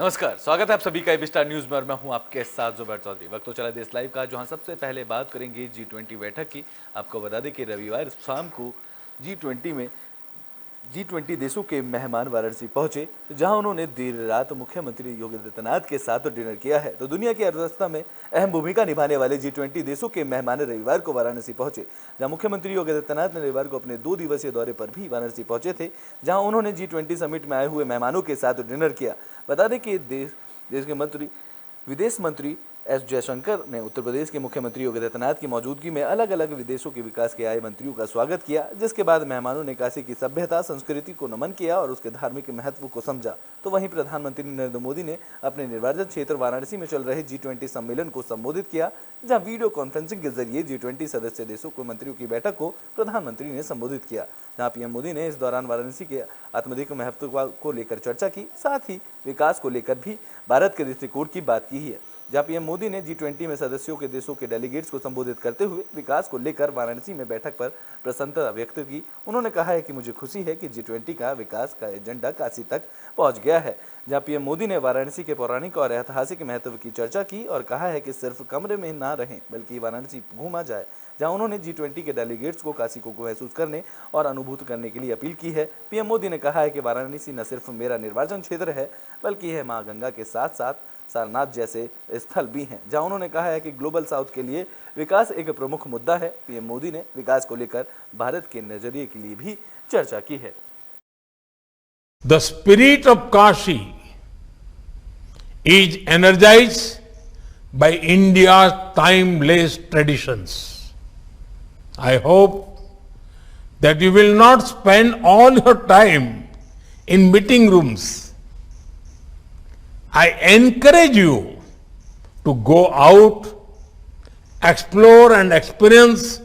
नमस्कार, स्वागत है आप सभी का एबी स्टार न्यूज में और मैं हूं आपके साथ जुबैर चौधरी। वक्त तो चला देश लाइव का, जहां सबसे पहले बात करेंगे G20 बैठक की। आपको बता दें कि रविवार शाम को G20 देशों के मेहमान वाराणसी पहुंचे, जहां उन्होंने देर रात मुख्यमंत्री योगी आदित्यनाथ के साथ डिनर किया है। तो दुनिया की अर्थव्यवस्था में अहम भूमिका निभाने वाले G20 देशों के मेहमान रविवार को वाराणसी पहुंचे, जहां मुख्यमंत्री योगी आदित्यनाथ ने रविवार को अपने 2 दिवसीय दौरे पर भी वाराणसी पहुंचे थे, जहां उन्होंने G20 समिट में आए हुए मेहमानों के साथ डिनर किया। बता दें कि देश के विदेश मंत्री एस जयशंकर ने उत्तर प्रदेश के मुख्यमंत्री योगी आदित्यनाथ की मौजूदगी में अलग अलग विदेशों के विकास के आए मंत्रियों का स्वागत किया, जिसके बाद मेहमानों ने काशी की सभ्यता संस्कृति को नमन किया और उसके धार्मिक महत्व को समझा। तो वहीं प्रधानमंत्री नरेंद्र मोदी ने अपने निर्वाचन क्षेत्र वाराणसी में चल रहे G20 सम्मेलन को संबोधित किया, जहां वीडियो कॉन्फ्रेंसिंग के जरिए G20 सदस्य देशों के मंत्रियों की बैठक को प्रधानमंत्री ने संबोधित किया, जहां पीएम मोदी ने इस दौरान वाराणसी के आत्मनिर्भर महत्व को लेकर चर्चा की, साथ ही विकास को लेकर भी भारत के दृष्टिकोण की बात की है। जहां पीएम मोदी ने G20 में सदस्यों के देशों के डेलीगेट्स को संबोधित करते हुए विकास को लेकर वाराणसी में बैठक पर प्रसन्नता व्यक्त की। उन्होंने कहा है कि मुझे खुशी है कि G20 का विकास का एजेंडा काशी तक पहुंच गया है। जहां पीएम मोदी ने वाराणसी के पौराणिक और ऐतिहासिक महत्व की चर्चा की और कहा है कि सिर्फ कमरे में ना रहें बल्कि वाराणसी घूमा जाए, जहां उन्होंने G20 के डेलीगेट्स को काशी को महसूस करने और अनुभूत करने के लिए अपील की है। पीएम मोदी ने कहा है कि वाराणसी न सिर्फ मेरा निर्वाचन क्षेत्र है बल्कि यह मां गंगा के साथ साथ सारनाथ जैसे स्थल भी हैं, जहां उन्होंने कहा है कि ग्लोबल साउथ के लिए विकास एक प्रमुख मुद्दा है। पीएम मोदी ने विकास को लेकर भारत के नजरिए के लिए भी चर्चा की है। The spirit of Kashi is energized by India's timeless traditions. I hope that you will not spend all your time in meeting rooms. I encourage you to go out, explore and experience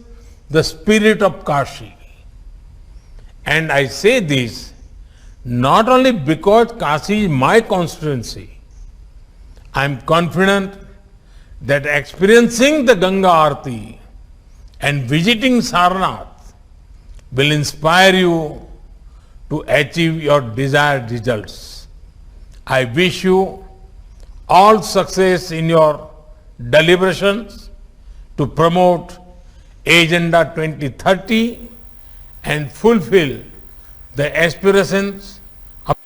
the spirit of Kashi. And I say this not only because Kashi is my constituency. I am confident that experiencing the Ganga Aarti and visiting Sarnath will inspire you to achieve your desired results. I wish you all success in your deliberations to promote Agenda 2030 and fulfill the aspirations of...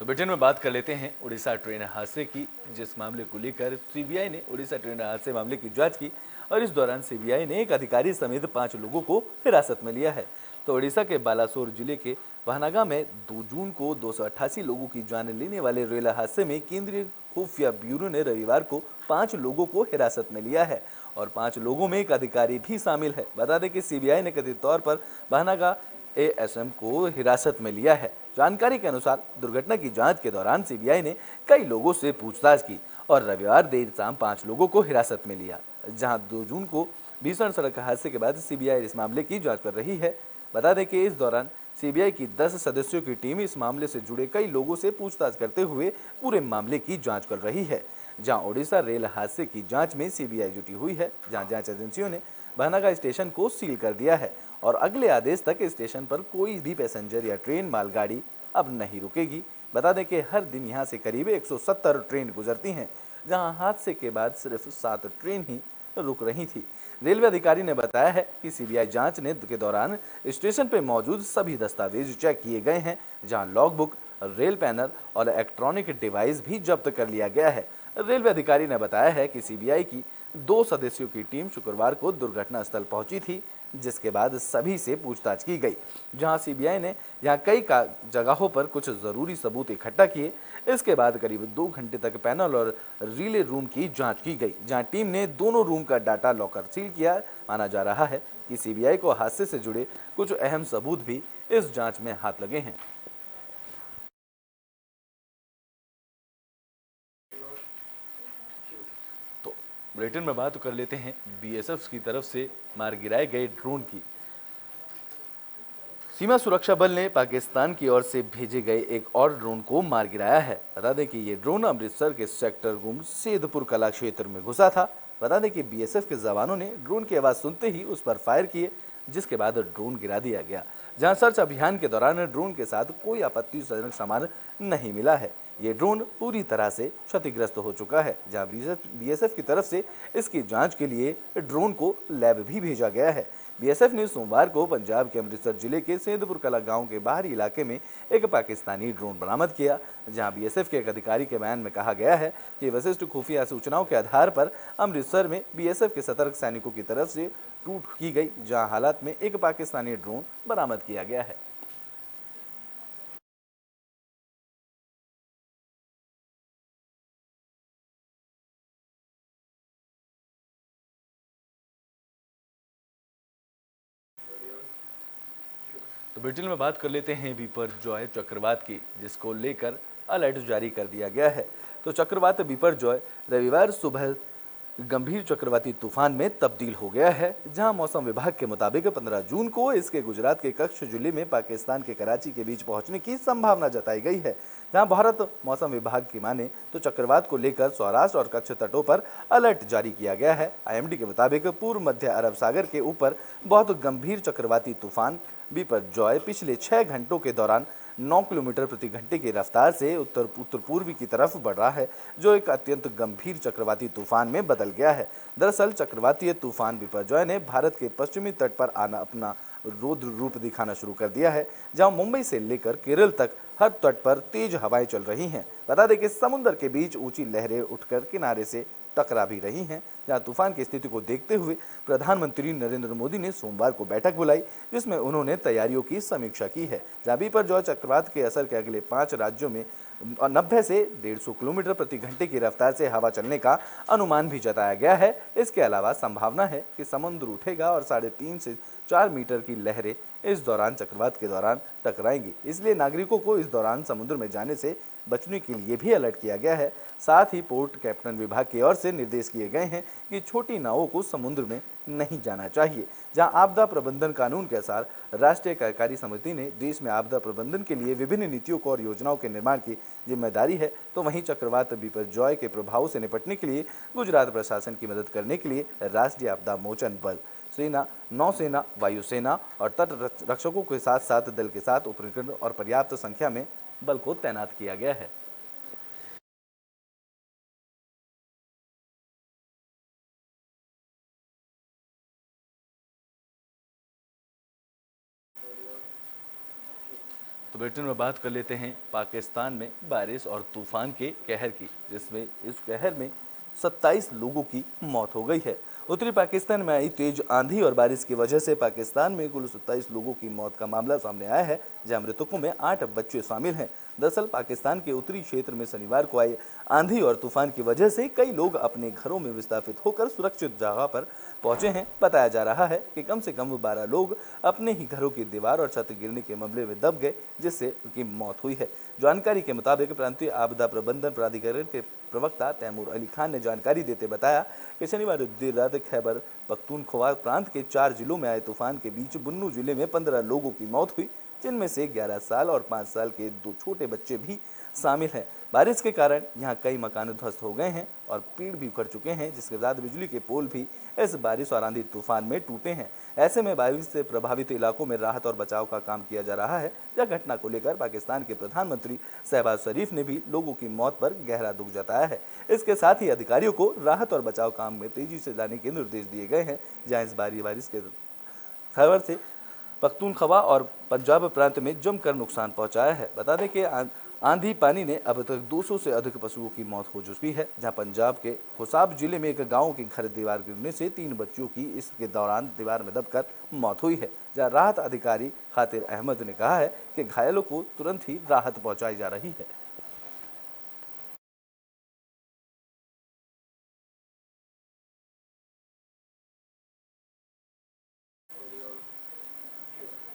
तो Britain में बात कर लेते हैं Orissa train हादसे की, जिस मामले को लेकर सीबीआई ने उड़ीसा ट्रेन हादसे मामले की जांच की और इस दौरान सीबीआई ने एक अधिकारी समेत 5 लोगों को हिरासत में लिया है। तो उड़ीसा के बालासोर जिले के वाहनागा में 2 जून को 288 लोगों की जान लेने वाले रेल हादसे में केंद्रीय खुफिया ब्यूरो ने रविवार को 5 लोगों को हिरासत में लिया है और 5 लोगों में एक अधिकारी भी शामिल है। बता दें कि सीबीआई ने कथित तौर पर वाहनागा एएसएम को हिरासत में लिया है। जानकारी के अनुसार दुर्घटना की जांच के दौरान सीबीआई ने कई लोगों से पूछताछ की और रविवार देर शाम 5 लोगों को हिरासत में लिया, जहां 2 जून को भीषण सड़क हादसे के बाद सीबीआई इस मामले की जांच कर रही है। बता दें कि इस दौरान सीबीआई की 10 सदस्यों की टीम इस मामले से जुड़े कई लोगों से पूछताछ करते हुए पूरे मामले की जांच कर रही है। जहां ओडिशा रेल हादसे की जांच में सीबीआई जुटी हुई है, जहां जांच एजेंसियों ने भानागा स्टेशन को सील कर दिया है और अगले आदेश तक स्टेशन पर कोई भी पैसेंजर या ट्रेन मालगाड़ी अब नहीं रुकेगी। बता दें कि हर दिन यहां से करीब 170 ट्रेन गुजरती हैं, जहां हादसे के बाद सिर्फ 7 ट्रेन ही रुक रही थी। रेलवे अधिकारी ने बताया है कि सीबीआई जांच के दौरान स्टेशन पर मौजूद सभी दस्तावेज चेक किए गए हैं, जहां लॉगबुक, रेल पैनल और इलेक्ट्रॉनिक डिवाइस भी जब्त कर लिया गया है। रेलवे अधिकारी ने बताया है कि सीबीआई की 2 सदस्यों की टीम शुक्रवार को दुर्घटना स्थल पहुंची थी, जिसके बाद सभी से पूछताछ की गई, जहां सीबीआई ने यहां कई जगहों पर कुछ जरूरी सबूत इकट्ठा किए। इसके बाद करीब 2 घंटे तक पैनल और रिले रूम की जांच की गई, जहां टीम ने दोनों रूम का डाटा लॉकर सील किया। माना जा रहा है कि सीबीआई को हादसे से जुड़े कुछ अहम सबूत भी इस जांच में हाथ लगे हैं। बुलेटिन में बात कर लेते हैं बीएसएफ की तरफ से मार गिराए गए ड्रोन की। सीमा सुरक्षा बल ने पाकिस्तान की ओर से भेजे गए एक और ड्रोन को मार गिराया है। बता दें कि ये ड्रोन अमृतसर के सेक्टर गुम सेदपुर कला क्षेत्र में घुसा था। बता दें कि बीएसएफ के जवानों ने ड्रोन की आवाज सुनते ही उस पर फायर किए, जिसके बाद ड्रोन गिरा दिया गया, जहां सर्च अभियान के दौरान ड्रोन के साथ कोई आपत्तिजनक सामान नहीं मिला है। ये ड्रोन पूरी तरह से क्षतिग्रस्त हो चुका है, जहां बीएसएफ की तरफ से इसकी जांच के लिए ड्रोन को लैब भी भेजा गया है। बीएसएफ ने सोमवार को पंजाब के अमृतसर जिले के सेंधपुर कला गांव के बाहरी इलाके में एक पाकिस्तानी ड्रोन बरामद किया, जहां बीएसएफ के एक अधिकारी के बयान में कहा गया है कि वशिष्ठ खुफिया सूचनाओं के आधार पर अमृतसर में बीएसएफ के सतर्क सैनिकों की तरफ से टूट की गई, जहां हालात में एक पाकिस्तानी ड्रोन बरामद किया गया है। तो ब्रिटेन में बात कर लेते हैं बिपरजॉय चक्रवात की, जिसको लेकर अलर्ट जारी कर दिया गया है। तो चक्रवात बिपरजॉय रविवार सुबह गंभीर चक्रवाती तूफान में तब्दील हो गया है, जहां मौसम विभाग के मुताबिक 15 जून को इसके गुजरात के कच्छ जिले में पाकिस्तान के कराची के बीच पहुंचने की संभावना जताई गई है। जहां भारत मौसम विभाग की माने तो चक्रवात को लेकर सौराष्ट्र और कच्छ तटों पर अलर्ट जारी किया गया है। आईएमडी के मुताबिक पूर्व मध्य अरब सागर के ऊपर बहुत गंभीर चक्रवाती तूफान बिपरजॉय पिछले 6 घंटों के दौरान 9 किलोमीटर प्रति घंटे की रफ्तार से उत्तर पूर्वी की तरफ बढ़ रहा है, जो एक अत्यंत गंभीर चक्रवाती तूफान में बदल गया है। दरअसल चक्रवातीय तूफान बिपरजॉय ने भारत के पश्चिमी तट पर आना अपना रौद्र रूप दिखाना शुरू कर दिया है, जहां मुंबई से लेकर केरल तक हर तट पर तेज हवाएं चल रही हैं। बता दें कि समुद्र के बीच ऊंची लहरें उठकर किनारे से टकरा भी रही हैं, जहां तूफान की स्थिति को देखते हुए प्रधानमंत्री नरेंद्र मोदी ने सोमवार को बैठक बुलाई, जिसमें उन्होंने तैयारियों की समीक्षा की है। जहां बिपरजॉय चक्रवात के असर के अगले 5 राज्यों में 90 से 150 किलोमीटर प्रति घंटे की रफ्तार से हवा चलने का अनुमान भी जताया गया है। इसके अलावा संभावना है कि समुद्र उठेगा और 3.5 से 4 मीटर की लहरें इस दौरान चक्रवात के दौरान टकराएंगी। इसलिए नागरिकों को इस दौरान समुद्र में जाने से बचने के लिए भी अलर्ट किया गया है। साथ ही पोर्ट कैप्टन विभाग की ओर से निर्देश किए गए हैं कि छोटी नावों को समुद्र में नहीं जाना चाहिए। जहां आपदा प्रबंधन कानून के अनुसार राष्ट्रीय कार्यकारी समिति ने देश में आपदा प्रबंधन के लिए विभिन्न नीतियों को और योजनाओं के निर्माण की जिम्मेदारी है, तो वहीं चक्रवात बिपरजॉय के प्रभाव से निपटने के लिए गुजरात प्रशासन की मदद करने के लिए राष्ट्रीय आपदा मोचन बल, सेना, नौसेना, वायुसेना और तट रक्षकों के साथ साथ दल के साथ उपकरण और पर्याप्त संख्या में बल को तैनात किया गया है। तो ब्रिटेन में बात कर लेते हैं पाकिस्तान में बारिश और तूफान के कहर की, जिसमें इस कहर में 27 लोगों की मौत हो गई है। उत्तरी पाकिस्तान में आई तेज आंधी और बारिश की वजह से पाकिस्तान में कुल 27 लोगों की मौत का मामला सामने आया है, जहां मृतकों में 8 बच्चे शामिल हैं। दरअसल पाकिस्तान के उत्तरी क्षेत्र में शनिवार को आई आंधी और तूफान की वजह से कई लोग अपने घरों में विस्थापित होकर सुरक्षित जगह पर पहुंचे हैं। बताया जा रहा है कि कम से कम 12 लोग अपने ही घरों की दीवार और छत गिरने के मामले में दब गए, जिससे उनकी मौत हुई है। जानकारी के मुताबिक प्रांतीय आपदा प्रबंधन प्राधिकरण के प्रवक्ता तैमूर अली खान ने जानकारी देते बताया कि शनिवार देर रात खैबर पख्तूनख्वा प्रांत के 4 जिलों में आए तूफान के बीच बुन्नू जिले में 15 लोगों की मौत हुई, जिनमें से 11 साल और 5 साल के 2 छोटे बच्चे भी शामिल हैं। बारिश के कारण यहां कई मकान ध्वस्त हो गए हैं और पेड़ भी उखड़ चुके हैं, जिसके बाद बिजली के पोल भी इस बारिश और आंधी तूफान में टूटे हैं। ऐसे में बारिश से प्रभावित इलाकों में राहत और बचाव का काम किया जा रहा है। यह घटना को लेकर पाकिस्तान के प्रधानमंत्री शहबाज शरीफ ने भी लोगों की मौत पर गहरा दुख जताया है। इसके साथ ही अधिकारियों को राहत और बचाव काम में तेजी से लाने के निर्देश दिए गए हैं, जहाँ इस बारिश के खबर से पख्तूनख्वा और पंजाब प्रांत में जमकर नुकसान पहुंचाया है। बता दें कि आंधी पानी ने अब तक 200 से अधिक पशुओं की मौत हो चुकी है, जहां पंजाब के हुसाब जिले में एक गांव के घर दीवार गिरने से 3 बच्चों की इसके दौरान दीवार में दबकर मौत हुई है। जहां राहत अधिकारी खातिर अहमद ने कहा है कि घायलों को तुरंत ही राहत पहुंचाई जा रही है।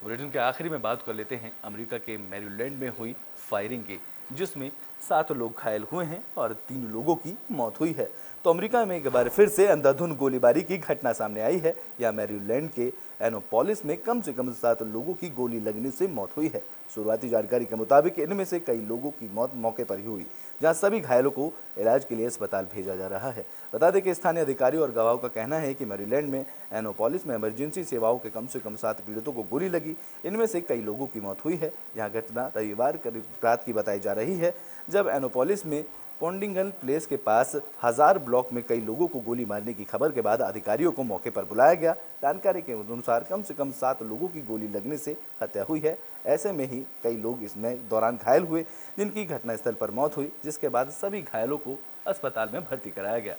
बुलेटिन के आखिरी में बात कर लेते हैं अमेरिका के मैरीलैंड में हुई फायरिंग की, जिसमें 7 लोग घायल हुए हैं और 3 लोगों की मौत हुई है। तो अमेरिका में एक बार फिर से अंधाधुंध गोलीबारी की घटना सामने आई है। यह मैरीलैंड के एनोपोलिस में कम से कम 7 लोगों की गोली लगने से मौत हुई है। शुरुआती जानकारी के मुताबिक इनमें से कई लोगों की मौत मौके पर ही हुई, जहां सभी घायलों को इलाज के लिए अस्पताल भेजा जा रहा है। बता दें कि स्थानीय अधिकारियों और गवाहों का कहना है कि मैरीलैंड में एनोपोलिस में इमरजेंसी सेवाओं के कम से कम 7 पीड़ितों को गोली लगी। इनमें से कई लोगों की मौत हुई है। यह घटना रविवार रात की बताई जा रही है, जब एनोपोलिस में पोंडिंगन प्लेस के पास 1000 ब्लॉक में कई लोगों को गोली मारने की खबर के बाद अधिकारियों को मौके पर बुलाया गया। जानकारी के अनुसार कम से कम 7 लोगों की गोली लगने से हत्या हुई है। ऐसे में ही कई लोग इसमें दौरान घायल हुए, जिनकी घटनास्थल पर मौत हुई, जिसके बाद सभी घायलों को अस्पताल में भर्ती कराया गया।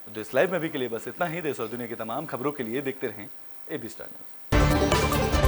देश लाइव में अभी के लिए बस इतना ही। देश और दुनिया की तमाम खबरों के लिए देखते रहें एबी स्टार न्यूज़।